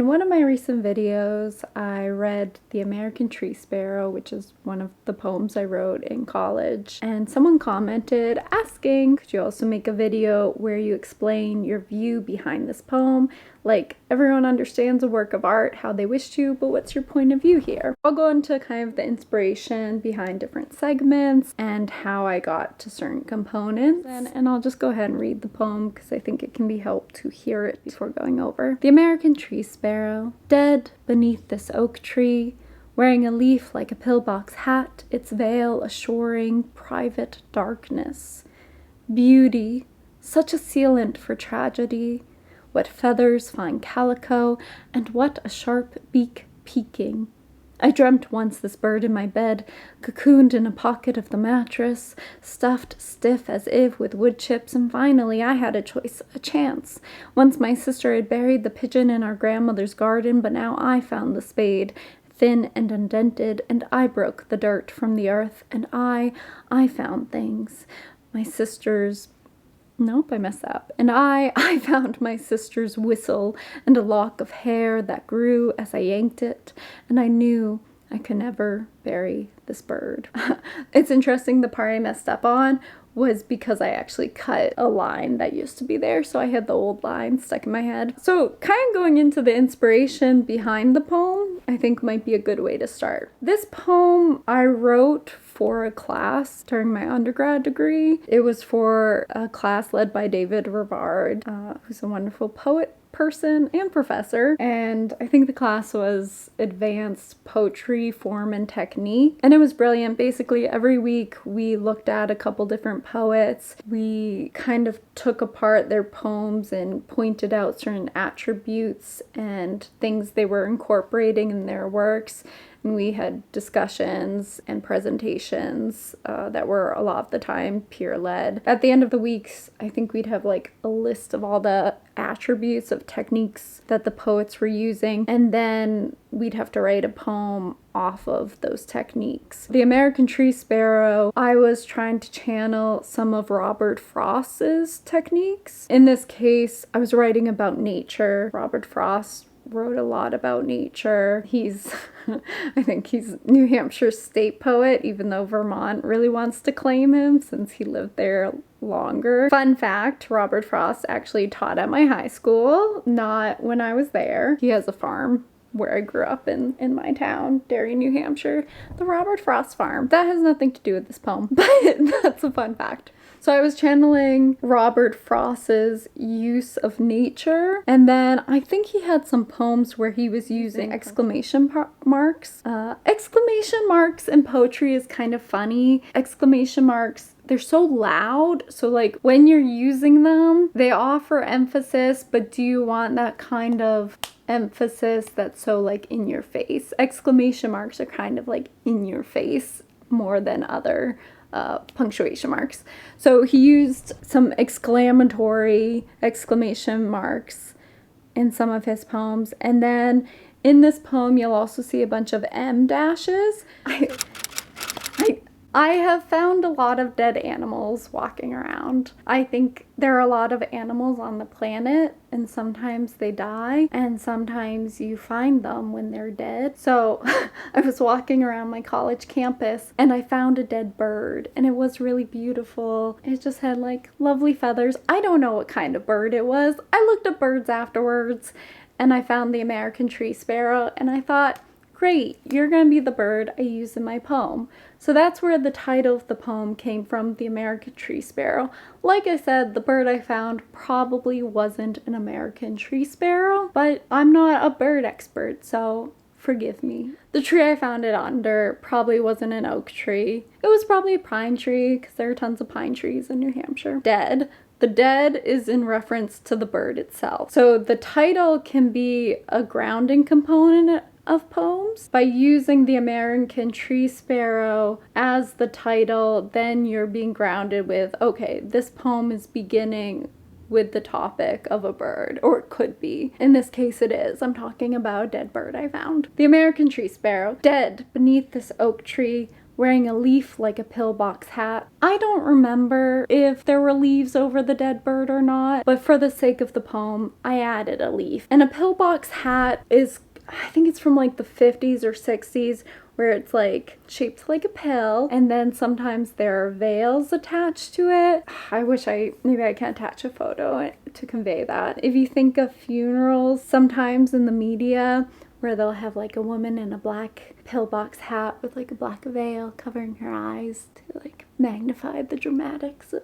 In one of my recent videos, I read The American Tree Sparrow, which is one of the poems I wrote in college, and someone commented asking, could you also make a video where you explain your view behind this poem? Like, everyone understands a work of art how they wish to, but what's your point of view here? I'll go into kind of the inspiration behind different segments and how I got to certain components, and I'll just go ahead and read the poem because I think it can be helpful to hear it before going over. The American Tree Sparrow, dead beneath this oak tree, wearing a leaf like a pillbox hat, its veil assuring private darkness. Beauty, such a sealant for tragedy. What feathers fine calico, and what a sharp beak peeking. I dreamt once this bird in my bed, cocooned in a pocket of the mattress, stuffed stiff as if with wood chips, and finally I had a choice, a chance. Once my sister had buried the pigeon in our grandmother's garden, but now I found the spade, thin and undented, and I broke the dirt from the earth, and I found things. My sister's Nope, I messed up. And I found my sister's whistle and a lock of hair that grew as I yanked it, and I knew I could never bury this bird. It's interesting, the part I messed up on was because I actually cut a line that used to be there, so I had the old line stuck in my head. So kind of going into the inspiration behind the poem, I think might be a good way to start. This poem I wrote for a class during my undergrad degree. It was for a class led by David Rivard, who's a wonderful poet person and professor, and I think the class was advanced poetry form and technique, and it was brilliant. Basically every week we looked at a couple different poets. We kind of took apart their poems and pointed out certain attributes and things they were incorporating in their works. And we had discussions and presentations that were a lot of the time peer-led. At the end of the weeks, I think we'd have like a list of all the attributes of techniques that the poets were using, and then we'd have to write a poem off of those techniques. The American Tree Sparrow, I was trying to channel some of Robert Frost's techniques. In this case, I was writing about nature. Robert Frost wrote a lot about nature. He's, I think he's New Hampshire's state poet, even though Vermont really wants to claim him since he lived there longer. Fun fact, Robert Frost actually taught at my high school, not when I was there. He has a farm where I grew up in my town, Derry, New Hampshire, the Robert Frost farm. That has nothing to do with this poem, but that's a fun fact. So I was channeling Robert Frost's use of nature, and then I think he had some poems where he was using exclamation marks. Exclamation marks in poetry is kind of funny. Exclamation marks, they're so loud, so like when you're using them, they offer emphasis, but do you want that kind of emphasis that's so like in your face? Exclamation marks are kind of like in your face more than other punctuation marks. So he used some exclamatory exclamation marks in some of his poems, and then in this poem you'll also see a bunch of M dashes. I have found a lot of dead animals walking around. I think there are a lot of animals on the planet, and sometimes they die, and sometimes you find them when they're dead. So I was walking around my college campus and I found a dead bird, and it was really beautiful. It just had like lovely feathers. I don't know what kind of bird it was. I looked up birds afterwards and I found the American Tree Sparrow, and I thought, great, you're gonna be the bird I use in my poem. So that's where the title of the poem came from, The American Tree Sparrow. Like I said, the bird I found probably wasn't an American tree sparrow, but I'm not a bird expert, so forgive me. The tree I found it under probably wasn't an oak tree. It was probably a pine tree, because there are tons of pine trees in New Hampshire. Dead. The dead is in reference to the bird itself. So the title can be a grounding component of poems. By using the American Tree Sparrow as the title, then you're being grounded with, okay, this poem is beginning with the topic of a bird, or it could be. In this case it is. I'm talking about a dead bird I found. The American Tree Sparrow, dead beneath this oak tree, wearing a leaf like a pillbox hat. I don't remember if there were leaves over the dead bird or not, but for the sake of the poem, I added a leaf. And a pillbox hat is, I think it's from like the 50s or 60s, where it's like shaped like a pill, and then sometimes there are veils attached to it. Maybe I can attach a photo to convey that. If you think of funerals, sometimes in the media, where they'll have like a woman in a black pillbox hat with like a black veil covering her eyes to like magnify the dramatics of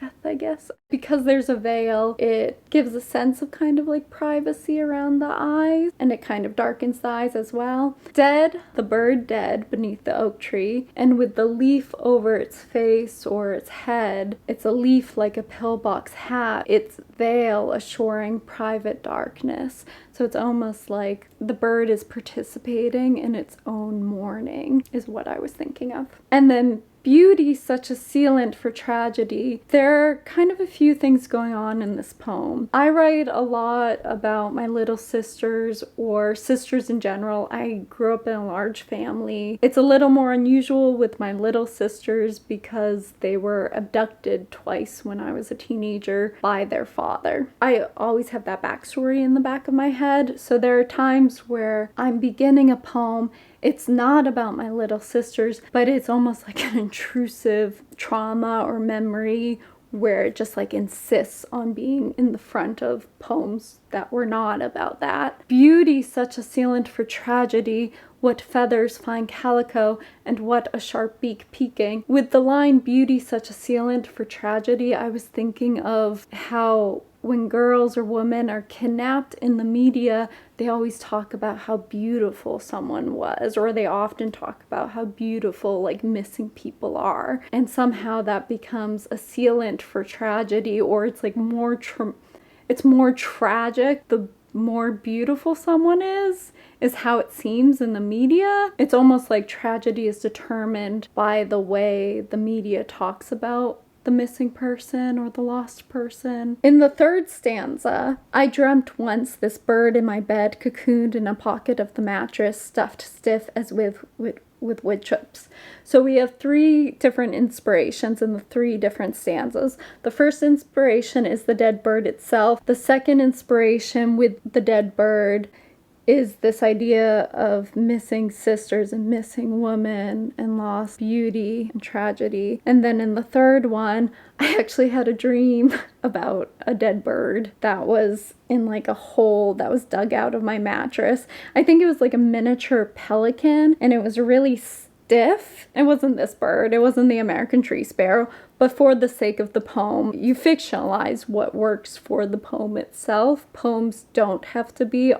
death, I guess. Because there's a veil, it gives a sense of kind of like privacy around the eyes, and it kind of darkens the eyes as well. Dead, the bird dead beneath the oak tree, and with the leaf over its face or its head, it's a leaf like a pillbox hat, its veil assuring private darkness. So it's almost like the bird is participating in its own mourning, is what I was thinking of. And then beauty, such a sealant for tragedy. There are kind of a few things going on in this poem. I write a lot about my little sisters, or sisters in general. I grew up in a large family. It's a little more unusual with my little sisters because they were abducted twice when I was a teenager by their father. I always have that backstory in the back of my head, so there are times where I'm beginning a poem. It's not about my little sisters, but it's almost like an intrusive trauma or memory where it just like insists on being in the front of poems that were not about that. Beauty, such a sealant for tragedy, what feathers fine calico, and what a sharp beak peeking. With the line, beauty, such a sealant for tragedy, I was thinking of how when girls or women are kidnapped in the media, they always talk about how beautiful someone was, or they often talk about how beautiful like missing people are. And somehow that becomes a sealant for tragedy, or it's like it's more tragic the more beautiful someone is how it seems in the media. It's almost like tragedy is determined by the way the media talks about the missing person or the lost person. In the third stanza, I dreamt once this bird in my bed, cocooned in a pocket of the mattress, stuffed stiff as with wood chips. So we have three different inspirations in the three different stanzas. The first inspiration is the dead bird itself. The second inspiration with the dead bird is this idea of missing sisters and missing women and lost beauty and tragedy. And then in the third one, I actually had a dream about a dead bird that was in like a hole that was dug out of my mattress. I think it was like a miniature pelican, and it was really stiff. It wasn't this bird, it wasn't the American tree sparrow, but for the sake of the poem, you fictionalize what works for the poem itself. Poems don't have to be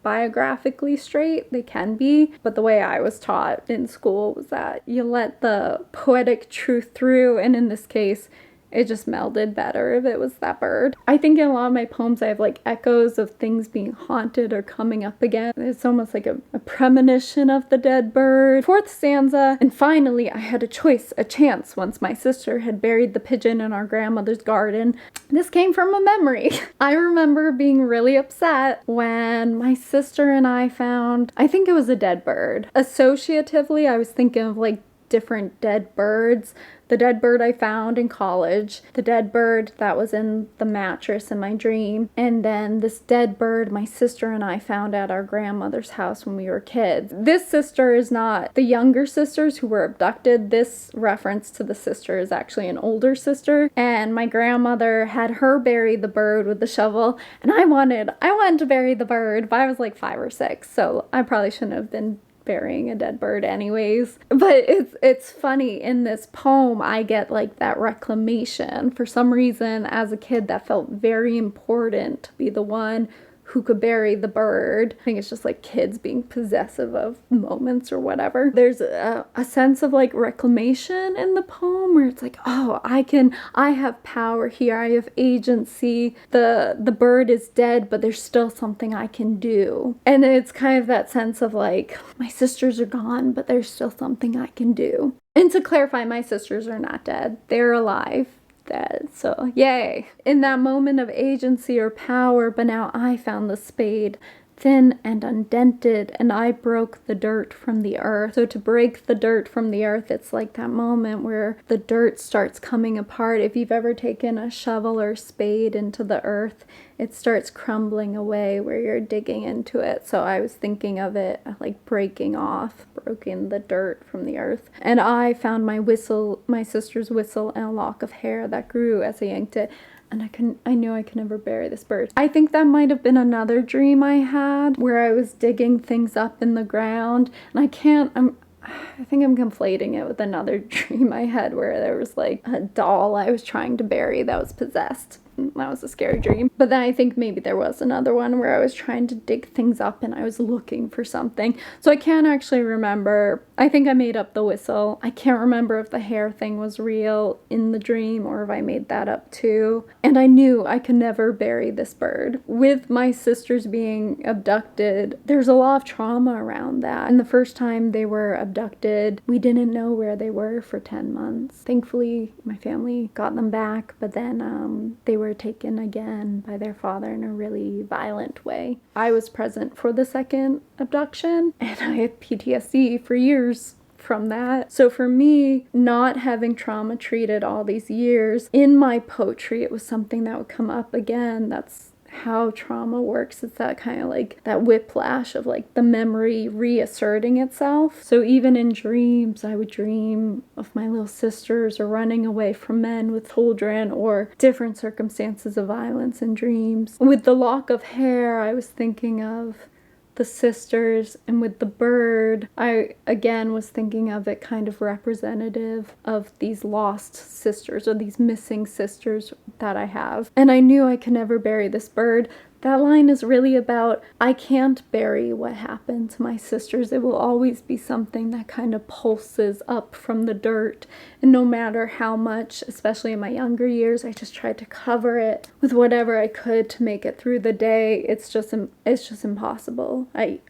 biographically straight. They can be, but the way I was taught in school was that you let the poetic truth through, and in this case, it just melded better if it was that bird. I think in a lot of my poems I have like echoes of things being haunted or coming up again. It's almost like a premonition of the dead bird. Fourth stanza, and finally I had a chance once my sister had buried the pigeon in our grandmother's garden. This came from a memory. I remember being really upset when my sister and I found, I think it was a dead bird. Associatively, I was thinking of like different dead birds. The dead bird I found in college, the dead bird that was in the mattress in my dream, and then this dead bird my sister and I found at our grandmother's house when we were kids. This sister is not the younger sisters who were abducted. This reference to the sister is actually an older sister, and my grandmother had her bury the bird with the shovel, and I wanted to bury the bird, but I was like 5 or 6, so I probably shouldn't have been burying a dead bird anyways. But it's funny, in this poem I get like that reclamation. For some reason as a kid that felt very important to be the one who could bury the bird. I think it's just like kids being possessive of moments or whatever. There's a sense of like reclamation in the poem where it's like, oh, I have power here, I have agency. The bird is dead, but there's still something I can do. And it's kind of that sense of like, my sisters are gone, but there's still something I can do. And to clarify, my sisters are not dead. They're alive. Dead. So yay. In that moment of agency or power, but now I found the spade thin and undented, and I broke the dirt from the earth. So to break the dirt from the earth, it's like that moment where the dirt starts coming apart. If you've ever taken a shovel or spade into the earth, it starts crumbling away where you're digging into it. So I was thinking of it like breaking the dirt from the earth. And I found my whistle, my sister's whistle, and a lock of hair that grew as I yanked it. And I knew I could never bury this bird. I think that might have been another dream I had where I was digging things up in the ground. And I think I'm conflating it with another dream I had where there was like a doll I was trying to bury that was possessed. That was a scary dream. But then I think maybe there was another one where I was trying to dig things up and I was looking for something. So I can't actually remember. I think I made up the whistle. I can't remember if the hair thing was real in the dream or if I made that up too. And I knew I could never bury this bird. With my sisters being abducted, there's a lot of trauma around that. And the first time they were abducted, we didn't know where they were for 10 months. Thankfully, my family got them back, but then they were taken again by their father in a really violent way. I was present for the second abduction, and I had PTSD for years from that. So for me, not having trauma treated all these years, in my poetry, it was something that would come up again. That's how trauma works. It's that kind of like that whiplash of like the memory reasserting itself. So even in dreams, I would dream of my little sisters or running away from men with children or different circumstances of violence in dreams. With the lock of hair, I was thinking of the sisters, and with the bird, I again was thinking of it kind of representative of these lost sisters or these missing sisters that I have. And I knew I could never bury this bird. That line is really about, I can't bury what happened to my sisters. It will always be something that kind of pulses up from the dirt. And no matter how much, especially in my younger years, I just tried to cover it with whatever I could to make it through the day. It's just impossible. I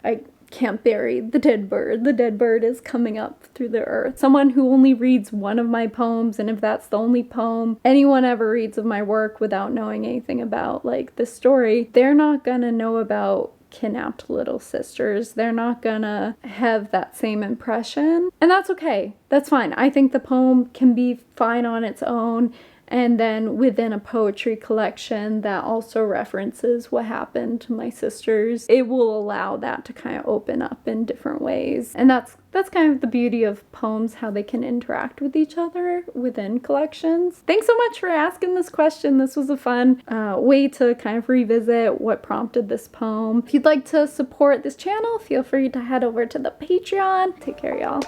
can't bury the dead bird. The dead bird is coming up through the earth. Someone who only reads one of my poems, and if that's the only poem anyone ever reads of my work without knowing anything about like the story, they're not gonna know about kidnapped little sisters. They're not gonna have that same impression. And that's okay. That's fine. I think the poem can be fine on its own. And then within a poetry collection that also references what happened to my sisters, it will allow that to kind of open up in different ways. And that's kind of the beauty of poems, how they can interact with each other within collections. Thanks so much for asking this question. This was a fun way to kind of revisit what prompted this poem. If you'd like to support this channel, feel free to head over to the Patreon. Take care, y'all.